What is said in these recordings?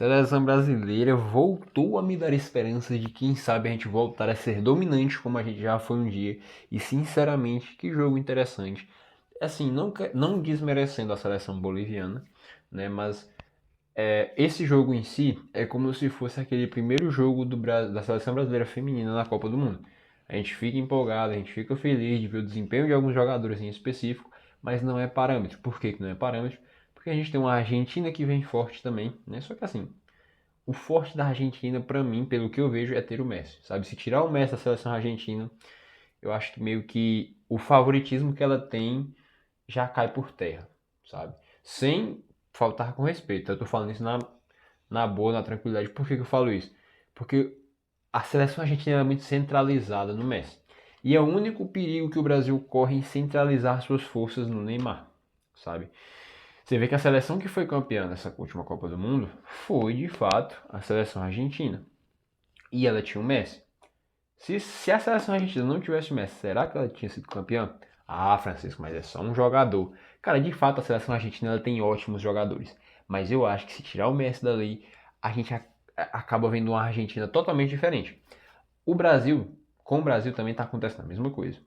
Seleção brasileira voltou a me dar esperanças de quem sabe a gente voltar a ser dominante como a gente já foi um dia. E sinceramente, que jogo interessante. Assim, não desmerecendo a seleção boliviana, né? Mas esse jogo em si é como se fosse aquele primeiro jogo da seleção brasileira feminina na Copa do Mundo. A gente fica empolgado, a gente fica feliz de ver o desempenho de alguns jogadores em específico, mas não é parâmetro. Por que que não é parâmetro? Porque a gente tem uma Argentina que vem forte também, né? Só que assim, o forte da Argentina, pra mim, pelo que eu vejo, é ter o Messi, sabe? Se tirar o Messi da seleção argentina, eu acho que meio que o favoritismo que ela tem já cai por terra, sabe? Sem faltar com respeito. Eu tô falando isso na boa, na tranquilidade. Por que que eu falo isso? Porque a seleção argentina é muito centralizada no Messi. E é o único perigo que o Brasil corre em centralizar suas forças no Neymar, sabe? Você vê que a seleção que foi campeã nessa última Copa do Mundo foi, de fato, a seleção argentina. E ela tinha o Messi. Se a seleção argentina não tivesse o Messi, será que ela tinha sido campeã? Ah, Francisco, mas é só um jogador. Cara, de fato, a seleção argentina ela tem ótimos jogadores. Mas eu acho que se tirar o Messi dali, a gente acaba vendo uma Argentina totalmente diferente. O Brasil, com o Brasil também está acontecendo a mesma coisa.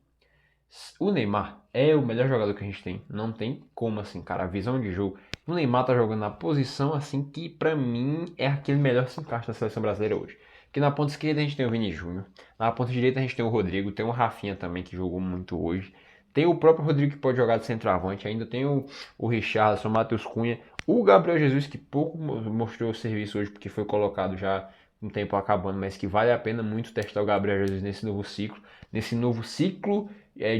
O Neymar é o melhor jogador que a gente tem. Não tem como assim, cara. A visão de jogo. O Neymar tá jogando na posição assim que pra mim é aquele melhor se encaixa da seleção brasileira hoje. Porque na ponta esquerda a gente tem o Vini Júnior. Na ponta direita a gente tem o Rodrigo. Tem o Rafinha também que jogou muito hoje. Tem o próprio Rodrigo que pode jogar de centroavante. Ainda tem o Richarlison, o Matheus Cunha. O Gabriel Jesus que pouco mostrou serviço hoje porque foi colocado já um tempo acabando. Mas que vale a pena muito testar o Gabriel Jesus nesse novo ciclo. Nesse novo ciclo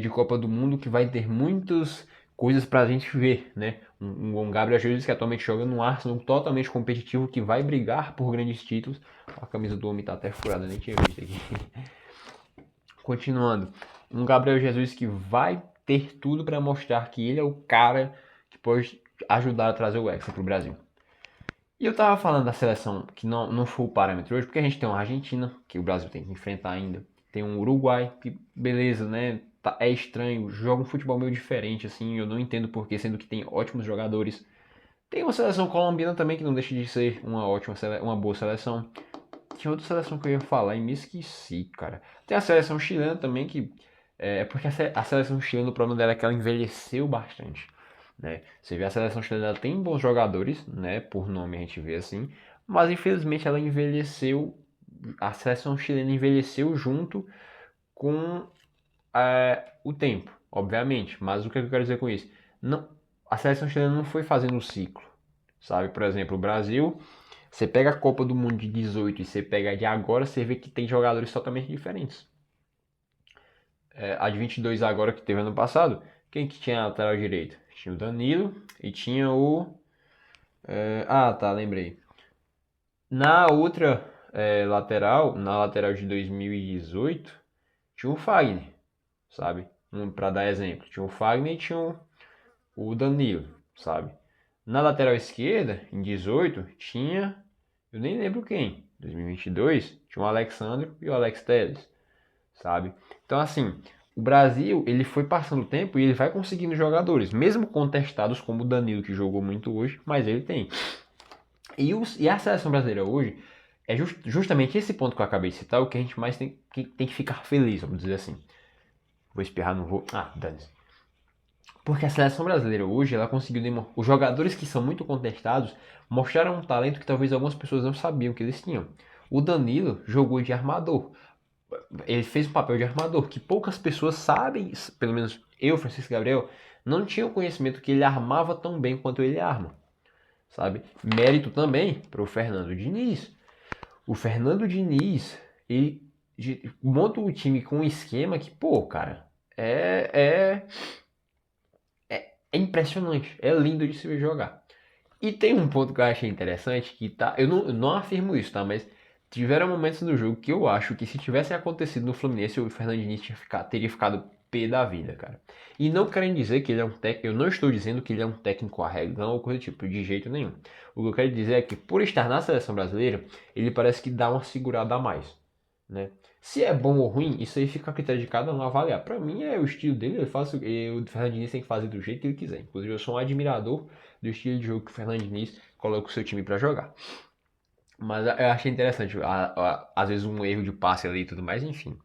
de Copa do Mundo que vai ter muitas coisas pra gente ver, né? Um Gabriel Jesus que atualmente joga no Arsenal totalmente competitivo que vai brigar por grandes títulos. A camisa do homem tá até furada, nem tinha visto aqui. Continuando, um Gabriel Jesus que vai ter tudo para mostrar que ele é o cara que pode ajudar a trazer o Hexa pro Brasil. E eu tava falando da seleção que não foi o parâmetro hoje, porque a gente tem uma Argentina, que o Brasil tem que enfrentar ainda. Tem um Uruguai, que beleza, né? É estranho, joga um futebol meio diferente, assim, eu não entendo porquê, sendo que tem ótimos jogadores. Tem uma seleção colombiana também, que não deixa de ser uma boa seleção. Tinha outra seleção que eu ia falar e me esqueci, cara. Tem a seleção chilena também, que porque a seleção chilena, o problema dela é que ela envelheceu bastante. Né? Você vê a seleção chilena ela tem bons jogadores, né? Por nome a gente vê assim, mas infelizmente ela envelheceu, a seleção chilena envelheceu junto com o tempo, obviamente. Mas o que eu quero dizer com isso? Não, a seleção chilena não foi fazendo um ciclo, sabe? Por exemplo, o Brasil, você pega a Copa do Mundo de 18 e você pega a de agora, você vê que tem jogadores totalmente diferentes. A de 22 agora que teve ano passado, quem que tinha a lateral direito? Tinha o Danilo e tinha o... tá, lembrei. Na outra lateral, na lateral de 2018, tinha o Fagner, sabe? Para dar exemplo. Tinha o Fagner e tinha o Danilo, sabe? Na lateral esquerda, em 18, tinha... Eu nem lembro quem. 2022, tinha o Alexandre e o Alex Telles, sabe? Então, assim, o Brasil, ele foi passando o tempo e ele vai conseguindo jogadores, mesmo contestados como o Danilo, que jogou muito hoje, mas ele tem. E a seleção brasileira hoje é justamente esse ponto que eu acabei de citar, o que a gente mais tem que ficar feliz, vamos dizer assim. Vou espirrar, não vou. Ah, dane-se. Porque a seleção brasileira hoje, ela conseguiu demonstrar. Os jogadores que são muito contestados mostraram um talento que talvez algumas pessoas não sabiam que eles tinham. O Danilo jogou de armador. Ele fez um papel de armador que poucas pessoas sabem, pelo menos eu, Francisco Gabriel, não tinha o conhecimento que ele armava tão bem quanto ele arma, sabe? Mérito também para o Fernando Diniz. O Fernando Diniz, ele monta o time com um esquema que, pô, cara, é impressionante, é lindo de se ver jogar. E tem um ponto que eu achei interessante, que tá, eu não afirmo isso, tá, mas tiveram momentos no jogo que eu acho que se tivesse acontecido no Fluminense, o Fernando Diniz teria ficado pé da vida, cara. E não querem dizer que ele é um técnico, eu não estou dizendo que ele é um técnico arregão ou coisa do tipo, de jeito nenhum. O que eu quero dizer é que por estar na seleção brasileira, ele parece que dá uma segurada a mais, né? Se é bom ou ruim, isso aí fica a critério de cada um avaliar. Pra mim é o estilo dele, o Fernando Diniz tem que fazer do jeito que ele quiser. Inclusive eu sou um admirador do estilo de jogo que o Fernando Diniz coloca o seu time pra jogar. Mas eu achei interessante, às vezes um erro de passe ali e tudo mais, enfim.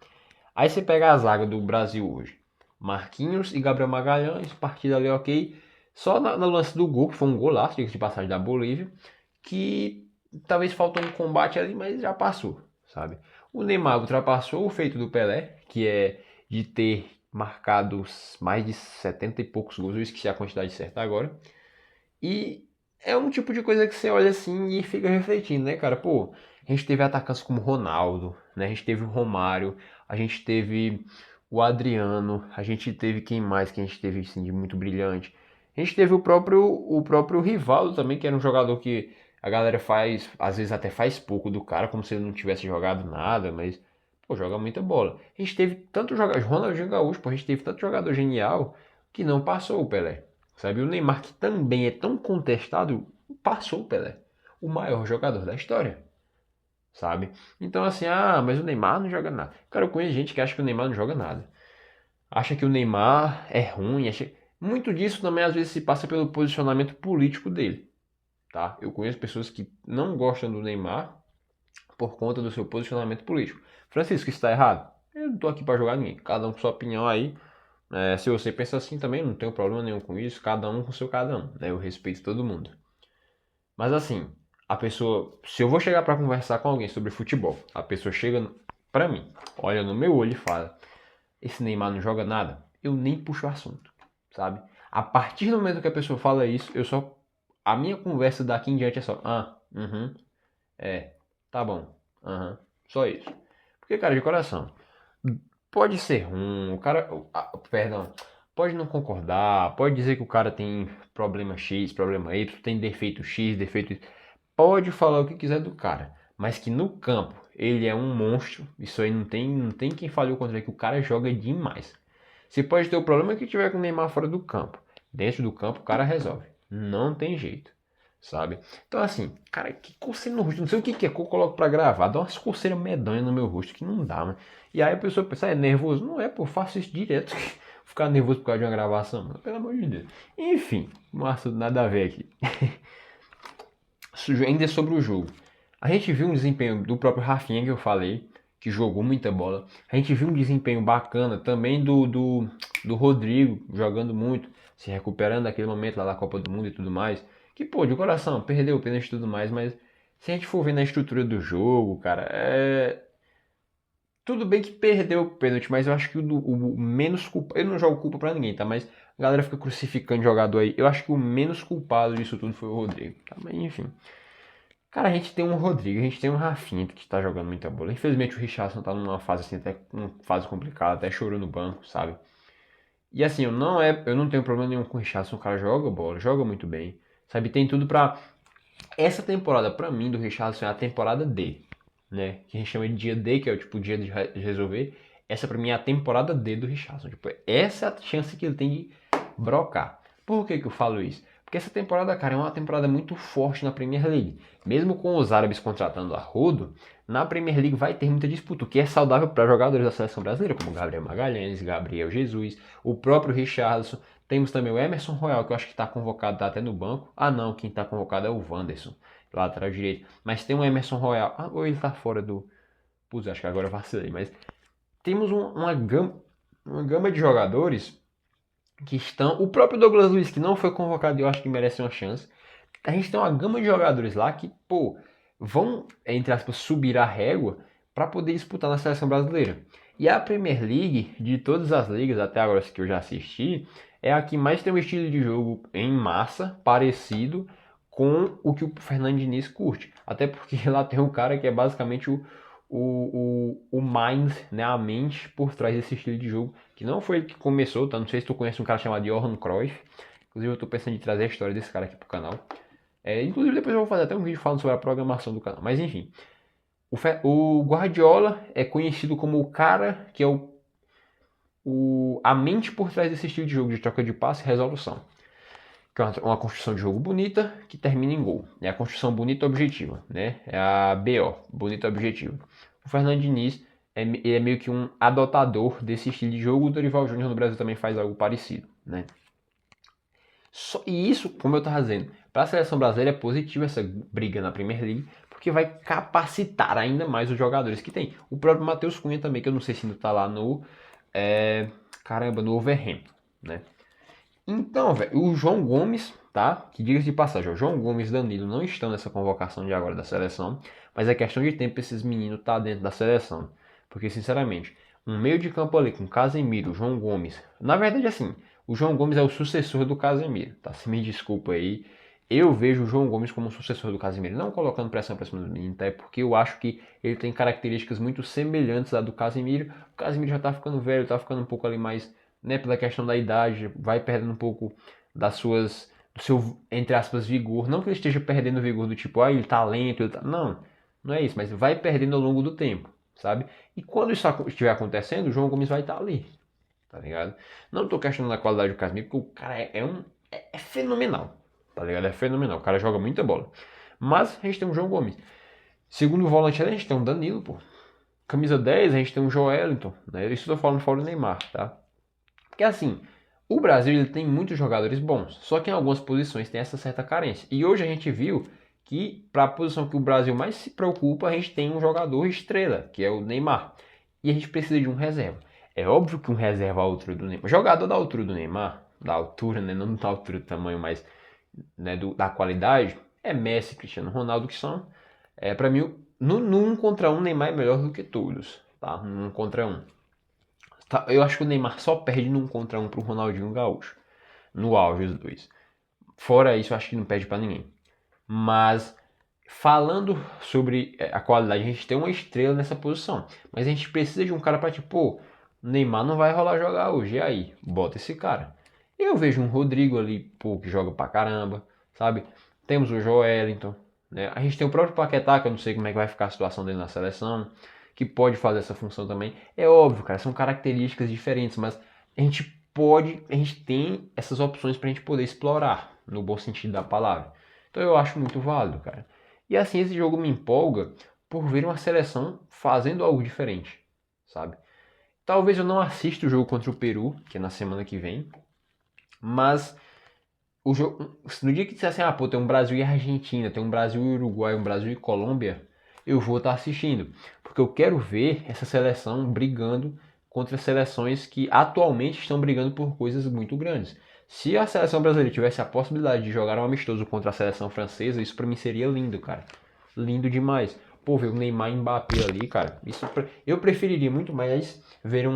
Aí você pega a zaga do Brasil hoje. Marquinhos e Gabriel Magalhães, partida ali ok. Só no lance do gol, que foi um golaço, diga-se de passagem, da Bolívia, que talvez faltou um combate ali, mas já passou, sabe? O Neymar ultrapassou o feito do Pelé, que é de ter marcado mais de 70 e poucos gols, eu esqueci a quantidade certa agora. E é um tipo de coisa que você olha assim e fica refletindo, né, cara? Pô, a gente teve atacantes como Ronaldo, né? A gente teve o Romário, a gente teve o Adriano, a gente teve quem mais que a gente teve assim, de muito brilhante? A gente teve o próprio Rivaldo também, que era um jogador que a galera faz, às vezes até faz pouco do cara, como se ele não tivesse jogado nada, mas, pô, joga muita bola. A gente teve tanto jogador, Ronaldinho Gaúcho, pô, a gente teve tanto jogador genial que não passou o Pelé. Sabe, o Neymar, que também é tão contestado, passou o Pelé, o maior jogador da história, sabe? Então, assim, mas o Neymar não joga nada. Cara, eu conheço gente que acha que o Neymar não joga nada. Acha que o Neymar é ruim, muito disso também às vezes se passa pelo posicionamento político dele, tá? Eu conheço pessoas que não gostam do Neymar por conta do seu posicionamento político. Francisco, isso está errado? Eu não tô aqui para jogar ninguém, cada um com sua opinião aí. Se você pensa assim também, não tenho problema nenhum com isso, cada um com seu cada um, né? Eu respeito todo mundo. Mas assim, a pessoa, se eu vou chegar para conversar com alguém sobre futebol, a pessoa chega para mim, olha no meu olho e fala: esse Neymar não joga nada, eu nem puxo o assunto, sabe? A partir do momento que a pessoa fala isso, a minha conversa daqui em diante é só: é, tá bom, só isso. Porque, cara, de coração, pode ser ruim, o cara, perdão, pode não concordar, pode dizer que o cara tem problema X, problema Y, tem defeito X, defeito Y. Pode falar o que quiser do cara, mas que no campo ele é um monstro, isso aí não tem quem falhou contra ele, que o cara joga demais. Você pode ter o problema que tiver com o Neymar fora do campo. Dentro do campo o cara resolve. Não tem jeito, sabe? Então assim, cara, que coceira no rosto. Não sei o que é que eu coloco pra gravar. Dá umas coceiras medonhas no meu rosto que não dá, mano. E aí a pessoa pensa, é nervoso? Não é, pô, eu faço isso direto. Ficar nervoso por causa de uma gravação, mano. Pelo amor de Deus. Enfim, um assunto nada a ver aqui. Ainda sobre o jogo. A gente viu um desempenho do próprio Rafinha, que eu falei, que jogou muita bola. A gente viu um desempenho bacana também do Rodrigo, jogando muito, se recuperando daquele momento lá da Copa do Mundo e tudo mais. Que, pô, de coração, perdeu o pênalti e tudo mais, mas se a gente for ver na estrutura do jogo, cara, tudo bem que perdeu o pênalti, mas eu acho que o menos culpado. Eu não jogo culpa pra ninguém, tá? Mas a galera fica crucificando jogador aí. Eu acho que o menos culpado disso tudo foi o Rodrigo, tá? Mas enfim. Cara, a gente tem um Rodrigo, a gente tem um Rafinha que tá jogando muita bola. Infelizmente o Richarlison tá numa fase assim, até uma fase complicada, até chorou no banco, sabe? E assim, eu não tenho problema nenhum com o Richarlison, o cara joga bola, joga muito bem, sabe? Tem tudo pra. Essa temporada, pra mim, do Richarlison é a temporada D, né? Que a gente chama de dia D, que é o tipo dia de resolver. Essa pra mim é a temporada D do Richarlison. Tipo, essa é a chance que ele tem de brocar. Por que que eu falo isso? Porque essa temporada, cara, é uma temporada muito forte na Premier League. Mesmo com os árabes contratando a rodo, na Premier League vai ter muita disputa, o que é saudável para jogadores da seleção brasileira, como Gabriel Magalhães, Gabriel Jesus, o próprio Richarlison. Temos também o Emerson Royal, que eu acho que está convocado, tá até no banco. Ah, não, quem está convocado é o Wanderson, lateral direito. Mas tem o Emerson Royal. Ou ele está fora do. Putz, acho que agora eu vacilei. Mas temos uma gama de jogadores que estão. O próprio Douglas Luiz, que não foi convocado, eu acho que merece uma chance. A gente tem uma gama de jogadores lá que, pô, vão, entre aspas, subir a régua para poder disputar na seleção brasileira. E a Premier League, de todas as ligas até agora que eu já assisti, é a que mais tem um estilo de jogo em massa parecido com o que o Fernando Diniz curte. Até porque lá tem um cara que é basicamente o mind, né, a mente por trás desse estilo de jogo, que não foi ele que começou, tá? Não sei se tu conhece um cara chamado Johan Cruyff. Inclusive eu tô pensando em trazer a história desse cara aqui pro canal. Inclusive depois eu vou fazer até um vídeo falando sobre a programação do canal. Mas enfim, o Guardiola é conhecido como o cara que é a mente por trás desse estilo de jogo de troca de passe e resolução. Que é uma construção de jogo bonita que termina em gol. É a construção bonita objetiva, né? É a BO, bonita objetiva. O Fernando Diniz ele é meio que um adotador desse estilo de jogo. O Dorival Júnior no Brasil também faz algo parecido, né? E isso, como eu estava dizendo, para a seleção brasileira é positivo essa briga na Premier League, porque vai capacitar ainda mais os jogadores que tem. O próprio Matheus Cunha também, que eu não sei se ainda tá lá no... no Wolverhampton, né? Então, velho, o João Gomes, tá? Que diga-se de passagem, o João Gomes e Danilo não estão nessa convocação de agora da seleção, mas é questão de tempo esses meninos tá dentro da seleção. Porque, sinceramente, um meio de campo ali com Casemiro, João Gomes. Na verdade, assim, o João Gomes é o sucessor do Casemiro, tá? Se me desculpa aí. Eu vejo o João Gomes como sucessor do Casemiro, não colocando pressão pra cima do menino, tá? É porque eu acho que ele tem características muito semelhantes à do Casemiro. O Casemiro já tá ficando velho, tá ficando um pouco ali mais, né, pela questão da idade, vai perdendo um pouco do seu, entre aspas, vigor. Não que ele esteja perdendo o vigor do tipo, ele tá lento, ele tá... Não, não é isso, mas vai perdendo ao longo do tempo, sabe? E quando isso estiver acontecendo, o João Gomes vai estar ali, tá ligado? Não tô questionando a qualidade do Casemiro, porque o cara é fenomenal, tá ligado? É fenomenal, o cara joga muita bola. Mas a gente tem o João Gomes. Segundo volante ali, a gente tem o Danilo, pô. Camisa 10, a gente tem o Joelinton, né? Isso eu tô falando fora do Neymar, tá? Porque assim, o Brasil ele tem muitos jogadores bons, só que em algumas posições tem essa certa carência. E hoje a gente viu que para a posição que o Brasil mais se preocupa, a gente tem um jogador estrela, que é o Neymar. E a gente precisa de um reserva. É óbvio que um reserva à altura do Neymar, jogador da altura do Neymar, da altura, né, não da altura do tamanho, mas né, da qualidade, é Messi, Cristiano Ronaldo, que são, para mim, no 1 contra 1, Neymar é melhor do que todos, tá? No 1 contra 1. Eu acho que o Neymar só perde num contra um pro Ronaldinho Gaúcho. No auge, os dois. Fora isso, eu acho que não perde pra ninguém. Mas, falando sobre a qualidade, a gente tem uma estrela nessa posição. Mas a gente precisa de um cara pra tipo, pô, o Neymar não vai rolar jogar hoje. E aí? Bota esse cara. Eu vejo um Rodrigo ali, pô, que joga pra caramba, sabe? Temos o Joelinton, né? A gente tem o próprio Paquetá, que eu não sei como é que vai ficar a situação dele na seleção, que pode fazer essa função também. É óbvio, cara, são características diferentes, mas a gente tem essas opções pra gente poder explorar, no bom sentido da palavra. Então eu acho muito válido, cara. E assim, esse jogo me empolga por ver uma seleção fazendo algo diferente, sabe? Talvez eu não assista o jogo contra o Peru, que é na semana que vem, mas o jogo, no dia que disser assim, pô, tem um Brasil e Argentina, tem um Brasil e Uruguai, um Brasil e Colômbia, eu vou estar assistindo. Porque eu quero ver essa seleção brigando contra seleções que atualmente estão brigando por coisas muito grandes. Se a seleção brasileira tivesse a possibilidade de jogar um amistoso contra a seleção francesa, isso pra mim seria lindo, cara. Lindo demais. Pô, ver o Neymar e Mbappé ali, cara. Eu preferiria muito mais ver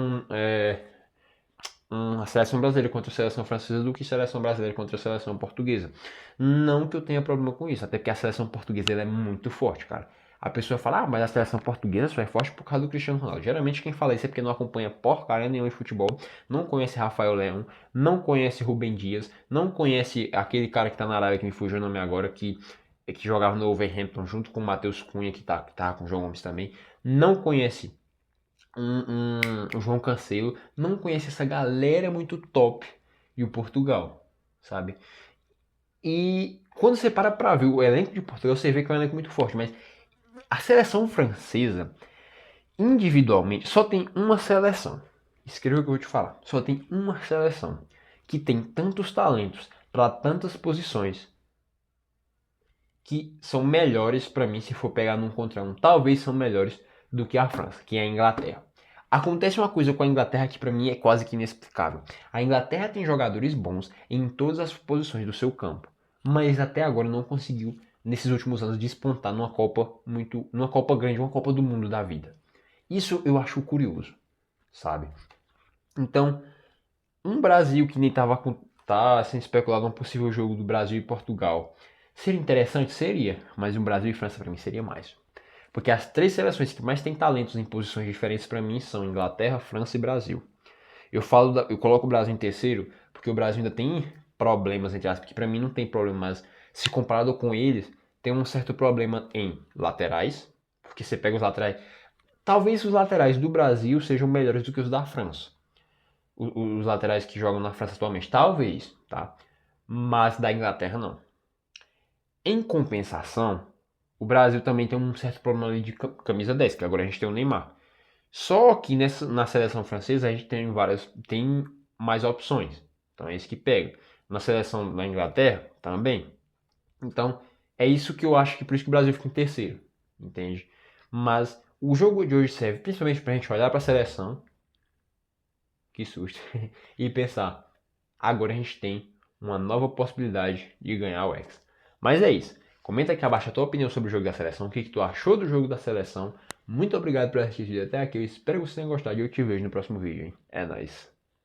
uma seleção brasileira contra a seleção francesa do que seleção brasileira contra a seleção portuguesa. Não que eu tenha problema com isso, até porque a seleção portuguesa ela é muito forte, cara. A pessoa fala, mas a seleção portuguesa só é forte por causa do Cristiano Ronaldo. Geralmente quem fala isso é porque não acompanha porcaria nenhuma de futebol, não conhece Rafael Leão, não conhece Rubem Dias, não conhece aquele cara que tá na Arábia que me fugiu o nome agora, que jogava no Wolverhampton junto com o Matheus Cunha, que tá com o João Gomes também. Não conhece o João Cancelo, não conhece essa galera muito top de Portugal, sabe? E quando você para pra ver o elenco de Portugal, você vê que é um elenco muito forte, mas a seleção francesa, individualmente, só tem uma seleção. Escreva o que eu vou te falar. Só tem uma seleção que tem tantos talentos para tantas posições que são melhores para mim se for pegar num contra um. Talvez são melhores do que a França, que é a Inglaterra. Acontece uma coisa com a Inglaterra que para mim é quase que inexplicável. A Inglaterra tem jogadores bons em todas as posições do seu campo, mas até agora não conseguiu nesses últimos anos despontar numa Copa grande, uma Copa do Mundo da vida. Isso eu acho curioso, sabe? Então, um Brasil que nem tá sendo especulado um possível jogo do Brasil e Portugal. Seria interessante? Seria, mas o Brasil e França para mim seria mais. Porque as três seleções que mais têm talentos em posições diferentes para mim são Inglaterra, França e Brasil. Eu coloco o Brasil em terceiro porque o Brasil ainda tem problemas, entre aspas, que para mim não tem problema, mas se comparado com eles, tem um certo problema em laterais, porque você pega os laterais. Talvez os laterais do Brasil sejam melhores do que os da França. Os laterais que jogam na França atualmente, talvez, tá? Mas da Inglaterra não. Em compensação, o Brasil também tem um certo problema ali de camisa 10, que agora a gente tem o Neymar. Só que na seleção francesa a gente tem mais opções. Então é isso que pega. Na seleção da Inglaterra também. Então é isso que eu acho que por isso que o Brasil fica em terceiro. entende? Mas o jogo de hoje serve principalmente pra gente olhar pra seleção, que susto, e pensar, agora a gente tem uma nova possibilidade de ganhar o Hexa. Mas é isso. Comenta aqui abaixo a tua opinião sobre o jogo da seleção, o que tu achou do jogo da seleção. Muito obrigado por assistir até aqui, eu espero que você tenha gostado e eu te vejo no próximo vídeo, hein? É nóis.